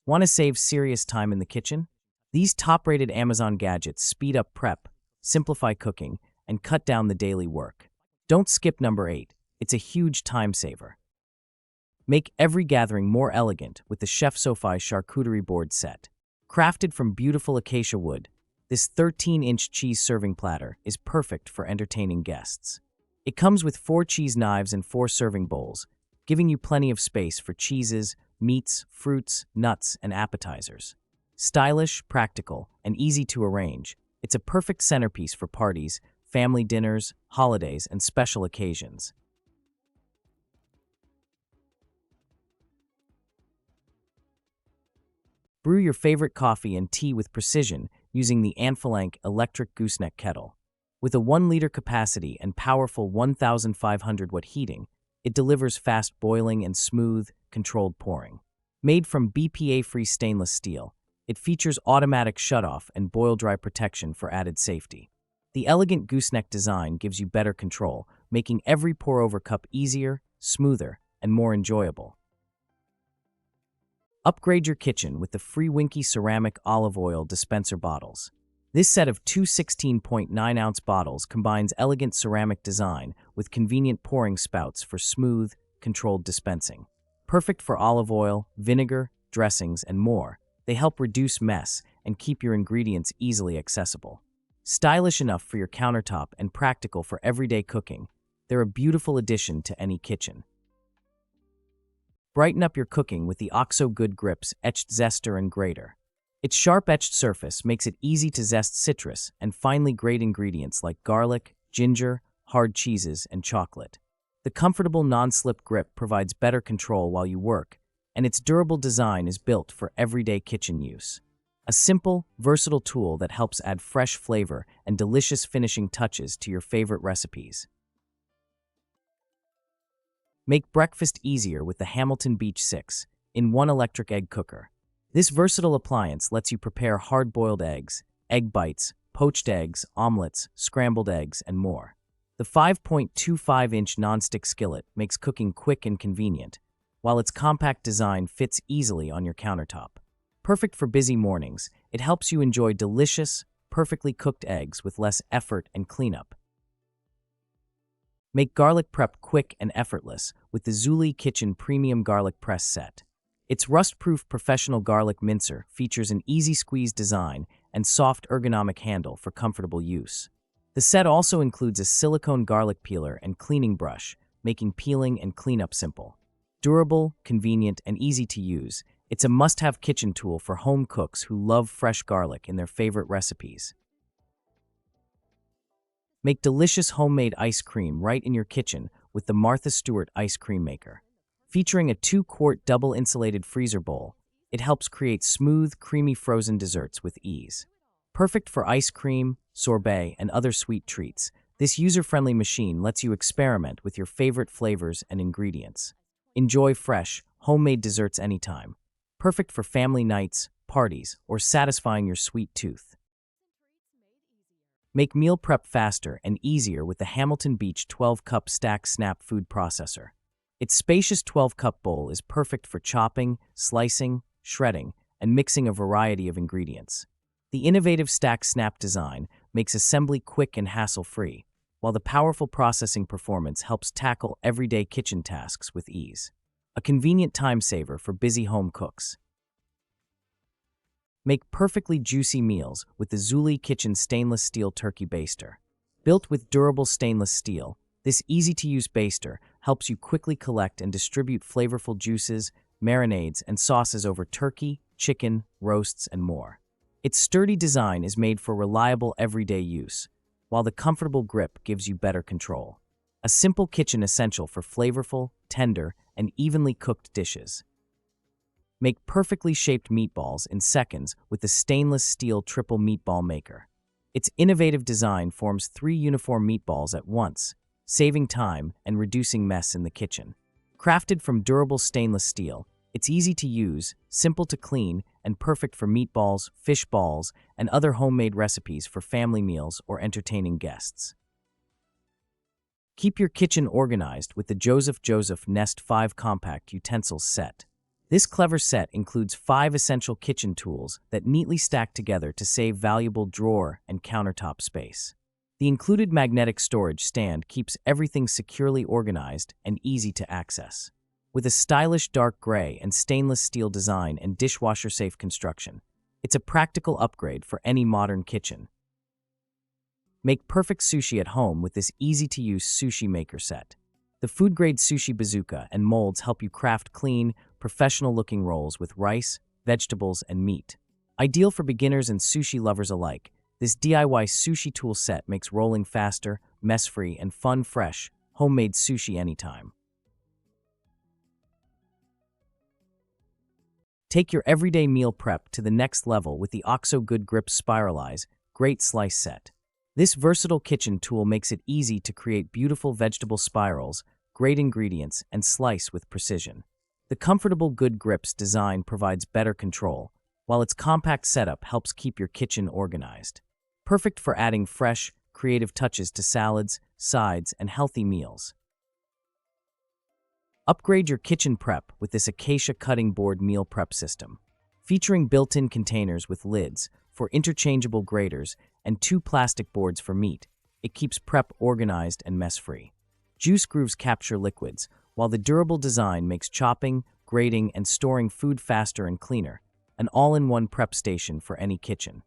Want to save serious time in the kitchen? These top-rated Amazon gadgets speed up prep, simplify cooking, and cut down the daily work. Don't skip number 8. It's a huge time saver. Make every gathering more elegant with the Chef Sophie charcuterie board set. Crafted from beautiful acacia wood, this 13-inch cheese serving platter is perfect for entertaining guests. It comes with 4 cheese knives and 4 serving bowls, giving you plenty of space for cheeses, meats, fruits, nuts, and appetizers. Stylish, practical, and easy to arrange, it's a perfect centerpiece for parties, family dinners, holidays, and special occasions. Brew your favorite coffee and tea with precision using the Anfalank electric gooseneck kettle. With a 1-liter capacity and powerful 1,500-watt heating, it delivers fast boiling and smooth, controlled pouring. Made from BPA-free stainless steel, it features automatic shutoff and boil-dry protection for added safety. The elegant gooseneck design gives you better control, making every pour-over cup easier, smoother, and more enjoyable. Upgrade your kitchen with the free Winky ceramic olive oil dispenser bottles. This set of 2 16.9-ounce bottles combines elegant ceramic design with convenient pouring spouts for smooth, controlled dispensing. Perfect for olive oil, vinegar, dressings, and more, they help reduce mess and keep your ingredients easily accessible. Stylish enough for your countertop and practical for everyday cooking, they're a beautiful addition to any kitchen. Brighten up your cooking with the OXO Good Grips Etched Zester and Grater. Its sharp etched surface makes it easy to zest citrus and finely grate ingredients like garlic, ginger, hard cheeses, and chocolate. The comfortable non-slip grip provides better control while you work, and its durable design is built for everyday kitchen use. A simple, versatile tool that helps add fresh flavor and delicious finishing touches to your favorite recipes. Make breakfast easier with the Hamilton Beach 6-in-1 electric egg cooker. This versatile appliance lets you prepare hard-boiled eggs, egg bites, poached eggs, omelets, scrambled eggs, and more. The 5.25-inch nonstick skillet makes cooking quick and convenient, while its compact design fits easily on your countertop. Perfect for busy mornings, it helps you enjoy delicious, perfectly cooked eggs with less effort and cleanup. Make garlic prep quick and effortless with the Zuli Kitchen Premium Garlic Press Set. Its rust-proof professional garlic mincer features an easy-squeeze design and soft ergonomic handle for comfortable use. The set also includes a silicone garlic peeler and cleaning brush, making peeling and cleanup simple. Durable, convenient, and easy to use, it's a must-have kitchen tool for home cooks who love fresh garlic in their favorite recipes. Make delicious homemade ice cream right in your kitchen with the Martha Stewart Ice Cream Maker. Featuring a 2-quart double-insulated freezer bowl, it helps create smooth, creamy frozen desserts with ease. Perfect for ice cream, sorbet, and other sweet treats, this user-friendly machine lets you experiment with your favorite flavors and ingredients. Enjoy fresh, homemade desserts anytime. Perfect for family nights, parties, or satisfying your sweet tooth. Make meal prep faster and easier with the Hamilton Beach 12-cup Stack Snap food processor. Its spacious 12-cup bowl is perfect for chopping, slicing, shredding, and mixing a variety of ingredients. The innovative Stack Snap design makes assembly quick and hassle-free, while the powerful processing performance helps tackle everyday kitchen tasks with ease. A convenient time saver for busy home cooks. Make perfectly juicy meals with the Zuli Kitchen Stainless Steel Turkey Baster. Built with durable stainless steel, this easy-to-use baster helps you quickly collect and distribute flavorful juices, marinades, and sauces over turkey, chicken, roasts, and more. Its sturdy design is made for reliable everyday use, while the comfortable grip gives you better control. A simple kitchen essential for flavorful, tender, and evenly cooked dishes. Make perfectly shaped meatballs in seconds with the stainless steel triple meatball maker. Its innovative design forms 3 uniform meatballs at once, saving time and reducing mess in the kitchen. Crafted from durable stainless steel, it's easy to use, simple to clean, and perfect for meatballs, fish balls, and other homemade recipes for family meals or entertaining guests. Keep your kitchen organized with the Joseph Nest 5 Compact Utensils Set. This clever set includes 5 essential kitchen tools that neatly stack together to save valuable drawer and countertop space. The included magnetic storage stand keeps everything securely organized and easy to access. With a stylish dark gray and stainless steel design and dishwasher-safe construction, it's a practical upgrade for any modern kitchen. Make perfect sushi at home with this easy-to-use sushi maker set. The food-grade sushi bazooka and molds help you craft clean, professional-looking rolls with rice, vegetables, and meat. Ideal for beginners and sushi lovers alike, this DIY sushi tool set makes rolling faster, mess-free, and fun-fresh, homemade sushi anytime. Take your everyday meal prep to the next level with the OXO Good Grip Spiralize Great Slice Set. This versatile kitchen tool makes it easy to create beautiful vegetable spirals, great ingredients, and slice with precision. The comfortable Good Grips design provides better control, while its compact setup helps keep your kitchen organized. Perfect for adding fresh, creative touches to salads, sides, and healthy meals. Upgrade your kitchen prep with this Acacia cutting board meal prep system. Featuring built-in containers with lids for interchangeable graters and 2 plastic boards for meat, it keeps prep organized and mess-free. Juice grooves capture liquids, while the durable design makes chopping, grating, and storing food faster and cleaner. An all-in-one prep station for any kitchen.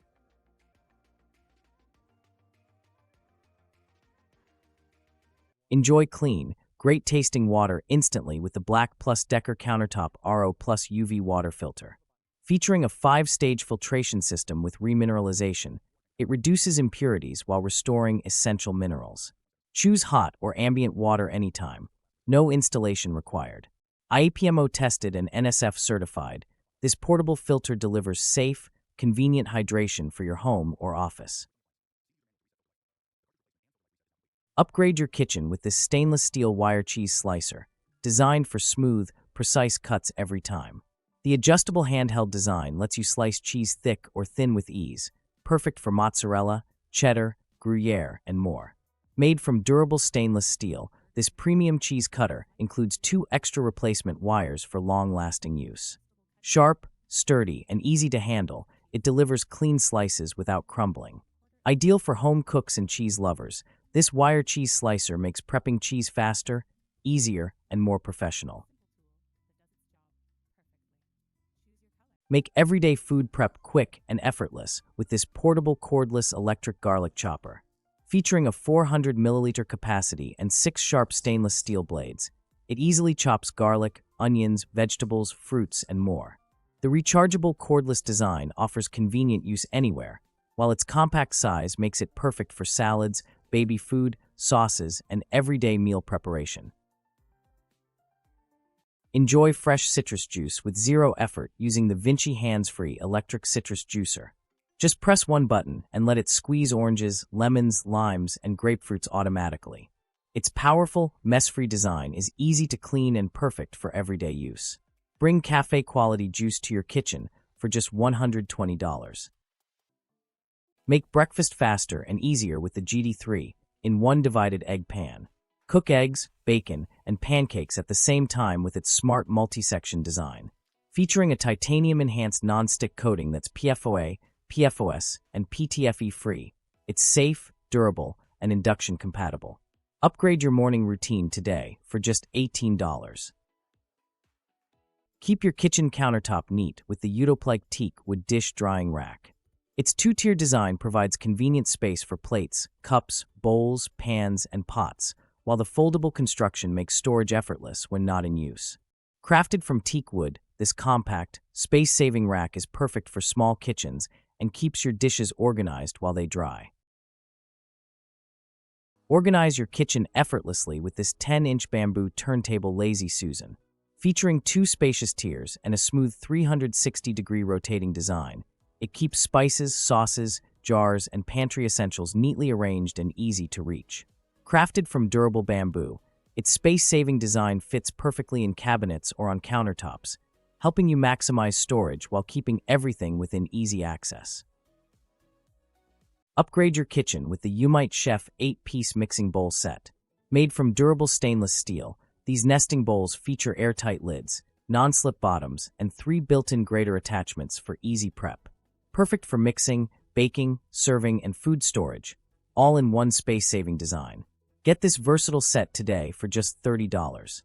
Enjoy clean, great-tasting water instantly with the Black Plus Decker Countertop RO Plus UV water filter. Featuring a 5-stage filtration system with remineralization, it reduces impurities while restoring essential minerals. Choose hot or ambient water anytime. No installation required. IAPMO tested and NSF certified, this portable filter delivers safe, convenient hydration for your home or office. Upgrade your kitchen with this stainless steel wire cheese slicer, designed for smooth, precise cuts every time. The adjustable handheld design lets you slice cheese thick or thin with ease, perfect for mozzarella, cheddar, Gruyere, and more. Made from durable stainless steel, this premium cheese cutter includes 2 extra replacement wires for long-lasting use. Sharp, sturdy, and easy to handle, it delivers clean slices without crumbling. Ideal for home cooks and cheese lovers, this wire cheese slicer makes prepping cheese faster, easier, and more professional. Make everyday food prep quick and effortless with this portable cordless electric garlic chopper. Featuring a 400 milliliter capacity and 6 sharp stainless steel blades, it easily chops garlic, onions, vegetables, fruits, and more. The rechargeable cordless design offers convenient use anywhere, while its compact size makes it perfect for salads, baby food, sauces, and everyday meal preparation. Enjoy fresh citrus juice with zero effort using the Vinci hands-free electric citrus juicer. Just press one button and let it squeeze oranges, lemons, limes, and grapefruits automatically. Its powerful, mess-free design is easy to clean and perfect for everyday use. Bring cafe-quality juice to your kitchen for just $120. Make breakfast faster and easier with the GD3 in one divided egg pan. Cook eggs, bacon, and pancakes at the same time with its smart multi-section design. Featuring a titanium-enhanced non-stick coating that's PFOA, PFOS, and PTFE-free, it's safe, durable, and induction-compatible. Upgrade your morning routine today for just $18. Keep your kitchen countertop neat with the Utoplike Teak wood dish drying rack. Its 2-tier design provides convenient space for plates, cups, bowls, pans, and pots, while the foldable construction makes storage effortless when not in use. Crafted from teak wood, this compact, space-saving rack is perfect for small kitchens and keeps your dishes organized while they dry. Organize your kitchen effortlessly with this 10-inch bamboo turntable Lazy Susan. Featuring 2 spacious tiers and a smooth 360-degree rotating design, it keeps spices, sauces, jars, and pantry essentials neatly arranged and easy to reach. Crafted from durable bamboo, its space-saving design fits perfectly in cabinets or on countertops, helping you maximize storage while keeping everything within easy access. Upgrade your kitchen with the Umite Chef 8-piece mixing bowl set. Made from durable stainless steel, these nesting bowls feature airtight lids, non-slip bottoms, and 3 built-in grater attachments for easy prep. Perfect for mixing, baking, serving, and food storage, all in one space-saving design. Get this versatile set today for just $30.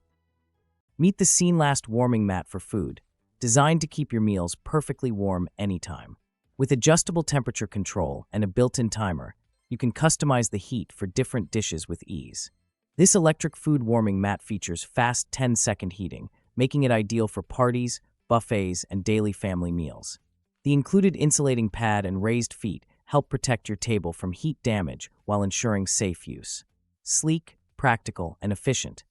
Meet the Scene Last warming mat for food, designed to keep your meals perfectly warm anytime. With adjustable temperature control and a built-in timer, you can customize the heat for different dishes with ease. This electric food warming mat features fast 10-second heating, making it ideal for parties, buffets, and daily family meals. The included insulating pad and raised feet help protect your table from heat damage while ensuring safe use. Sleek, practical, and efficient.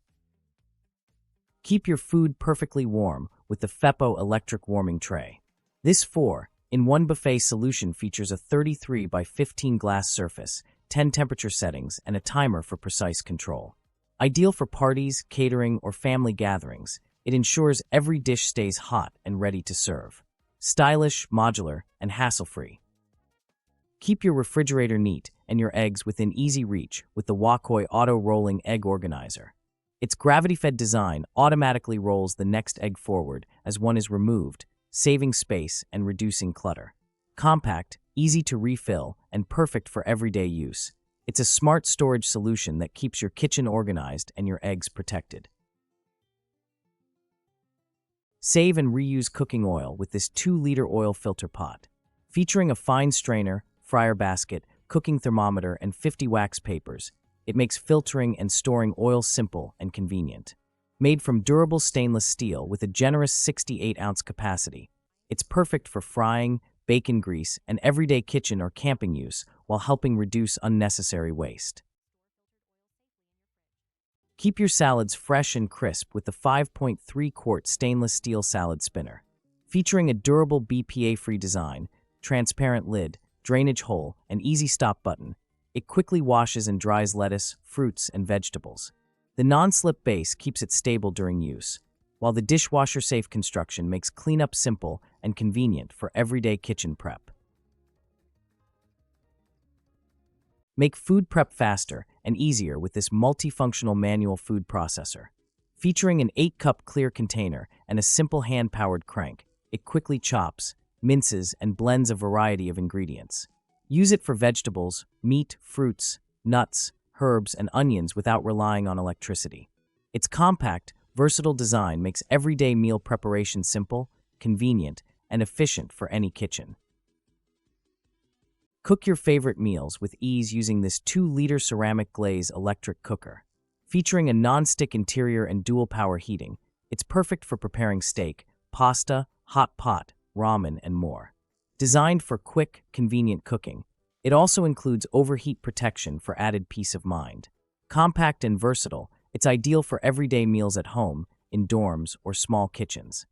Keep your food perfectly warm with the Feppo electric warming tray. This 4-in-1 buffet solution features a 33 by 15 glass surface, 10 temperature settings, and a timer for precise control. Ideal for parties, catering, or family gatherings, it ensures every dish stays hot and ready to serve. Stylish, modular, and hassle-free. Keep your refrigerator neat and your eggs within easy reach with the Wacoy Auto-Rolling Egg Organizer. Its gravity-fed design automatically rolls the next egg forward as one is removed, saving space and reducing clutter. Compact, easy to refill, and perfect for everyday use. It's a smart storage solution that keeps your kitchen organized and your eggs protected. Save and reuse cooking oil with this 2-liter oil filter pot. Featuring a fine strainer, fryer basket, cooking thermometer, and 50 wax papers, it makes filtering and storing oil simple and convenient. Made from durable stainless steel with a generous 68-ounce capacity, it's perfect for frying, bacon grease, and everyday kitchen or camping use while helping reduce unnecessary waste. Keep your salads fresh and crisp with the 5.3-quart stainless steel salad spinner. Featuring a durable BPA-free design, transparent lid, drainage hole, and easy stop button, it quickly washes and dries lettuce, fruits, and vegetables. The non-slip base keeps it stable during use, while the dishwasher-safe construction makes cleanup simple and convenient for everyday kitchen prep. Make food prep faster and easier with this multifunctional manual food processor. Featuring an 8-cup clear container and a simple hand-powered crank, it quickly chops, minces, and blends a variety of ingredients. Use it for vegetables, meat, fruits, nuts, herbs, and onions without relying on electricity. Its compact, versatile design makes everyday meal preparation simple, convenient, and efficient for any kitchen. Cook your favorite meals with ease using this 2-liter ceramic glaze electric cooker. Featuring a non-stick interior and dual-power heating, it's perfect for preparing steak, pasta, hot pot, ramen, and more. Designed for quick, convenient cooking, it also includes overheat protection for added peace of mind. Compact and versatile, it's ideal for everyday meals at home, in dorms, or small kitchens.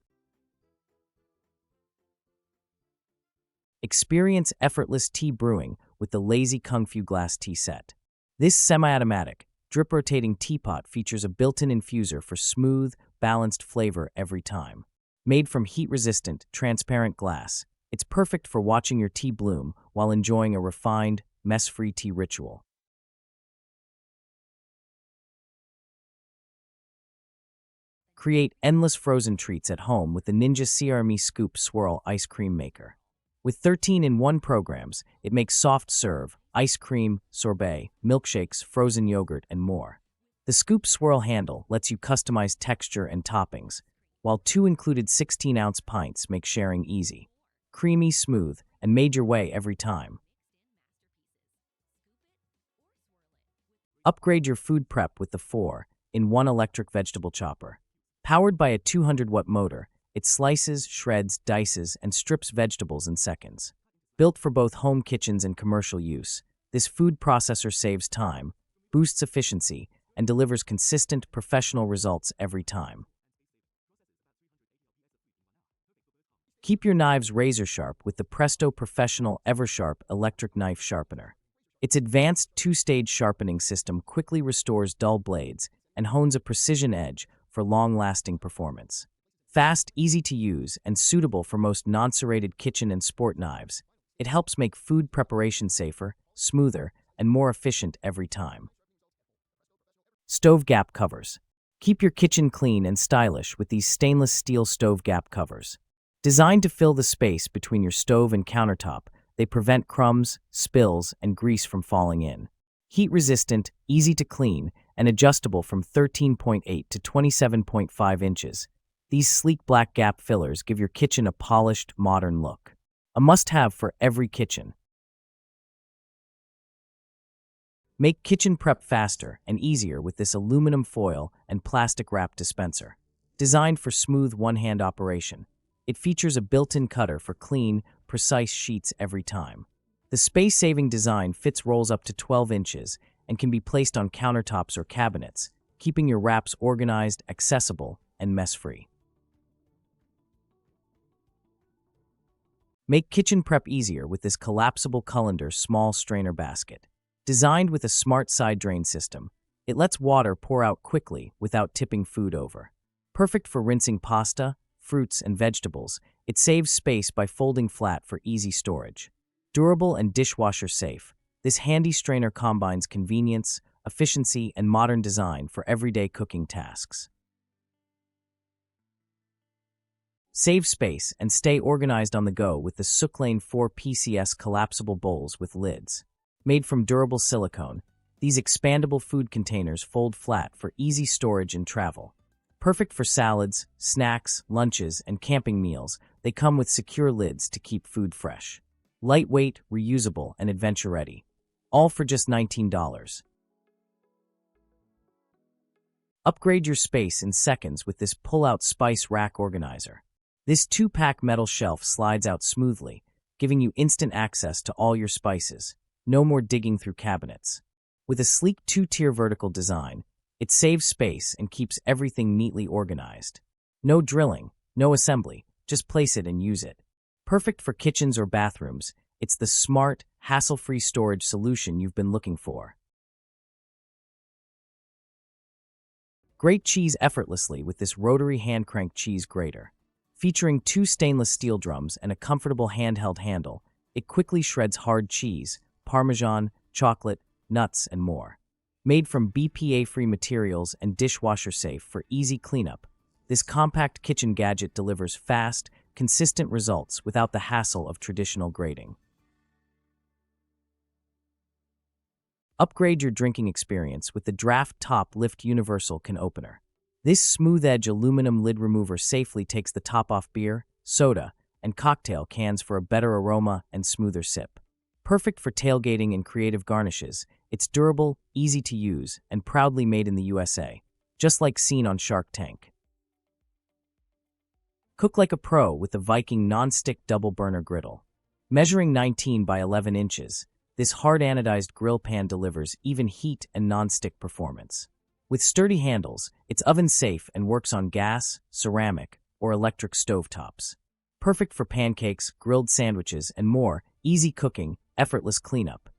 Experience effortless tea brewing with the Lazy Kung Fu glass tea set. This semi-automatic, drip-rotating teapot features a built-in infuser for smooth, balanced flavor every time. Made from heat-resistant, transparent glass, it's perfect for watching your tea bloom while enjoying a refined, mess-free tea ritual. Create endless frozen treats at home with the Ninja CRME Scoop Swirl Ice Cream Maker. With 13-in-1 programs, it makes soft serve, ice cream, sorbet, milkshakes, frozen yogurt, and more. The Scoop Swirl handle lets you customize texture and toppings, while 2 included 16-ounce pints make sharing easy. Creamy, smooth, and made your way every time. Upgrade your food prep with the 4-in-1 electric vegetable chopper. Powered by a 200-watt motor, it slices, shreds, dices, and strips vegetables in seconds. Built for both home kitchens and commercial use, this food processor saves time, boosts efficiency, and delivers consistent, professional results every time. Keep your knives razor-sharp with the Presto Professional Eversharp electric knife sharpener. Its advanced 2-stage sharpening system quickly restores dull blades and hones a precision edge for long-lasting performance. Fast, easy to use, and suitable for most non-serrated kitchen and sport knives, it helps make food preparation safer, smoother, and more efficient every time. Stove gap covers. Keep your kitchen clean and stylish with these stainless steel stove gap covers. Designed to fill the space between your stove and countertop, they prevent crumbs, spills, and grease from falling in. Heat-resistant, easy to clean, and adjustable from 13.8 to 27.5 inches, these sleek black gap fillers give your kitchen a polished, modern look. A must-have for every kitchen. Make kitchen prep faster and easier with this aluminum foil and plastic wrap dispenser. Designed for smooth one-hand operation, it features a built-in cutter for clean, precise sheets every time. The space-saving design fits rolls up to 12 inches and can be placed on countertops or cabinets, keeping your wraps organized, accessible, and mess-free. Make kitchen prep easier with this collapsible colander small strainer basket. Designed with a smart side drain system, it lets water pour out quickly without tipping food over. Perfect for rinsing pasta, fruits, and vegetables, it saves space by folding flat for easy storage. Durable and dishwasher safe, this handy strainer combines convenience, efficiency, and modern design for everyday cooking tasks. Save space and stay organized on the go with the Sooklane 4 PCS collapsible bowls with lids. Made from durable silicone, these expandable food containers fold flat for easy storage and travel. Perfect for salads, snacks, lunches, and camping meals, they come with secure lids to keep food fresh. Lightweight, reusable, and adventure-ready. All for just $19. Upgrade your space in seconds with this pull-out spice rack organizer. This 2-pack metal shelf slides out smoothly, giving you instant access to all your spices. No more digging through cabinets. With a sleek 2-tier vertical design, it saves space and keeps everything neatly organized. No drilling, no assembly, just place it and use it. Perfect for kitchens or bathrooms, it's the smart, hassle-free storage solution you've been looking for. Grate cheese effortlessly with this rotary hand-crank cheese grater. Featuring 2 stainless steel drums and a comfortable handheld handle, it quickly shreds hard cheese, Parmesan, chocolate, nuts, and more. Made from BPA-free materials and dishwasher safe for easy cleanup, this compact kitchen gadget delivers fast, consistent results without the hassle of traditional grating. Upgrade your drinking experience with the Draft Top Lift Universal Can Opener. This smooth-edge aluminum lid remover safely takes the top off beer, soda, and cocktail cans for a better aroma and smoother sip. Perfect for tailgating and creative garnishes, it's durable, easy to use, and proudly made in the USA, just like seen on Shark Tank. Cook like a pro with the Viking non-stick double burner griddle. Measuring 19 by 11 inches, this hard anodized grill pan delivers even heat and non-stick performance. With sturdy handles, it's oven-safe and works on gas, ceramic, or electric stovetops. Perfect for pancakes, grilled sandwiches, and more, easy cooking, effortless cleanup.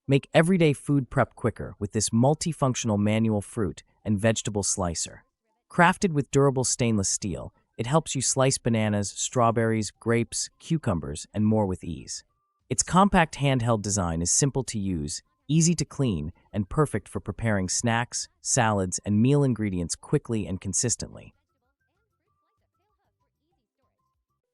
Make everyday food prep quicker with this multifunctional manual fruit and vegetable slicer. Crafted with durable stainless steel, it helps you slice bananas, strawberries, grapes, cucumbers, and more with ease. Its compact handheld design is simple to use, easy to clean, and perfect for preparing snacks, salads, and meal ingredients quickly and consistently.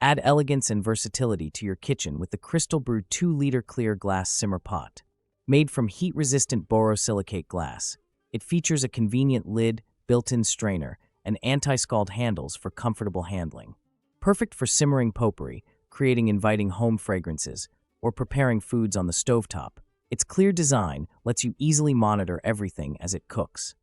Add elegance and versatility to your kitchen with the Crystal Brew 2-liter clear glass simmer pot. Made from heat-resistant borosilicate glass, it features a convenient lid, built-in strainer, and anti-scald handles for comfortable handling. Perfect for simmering potpourri, creating inviting home fragrances, or preparing foods on the stovetop. Its clear design lets you easily monitor everything as it cooks.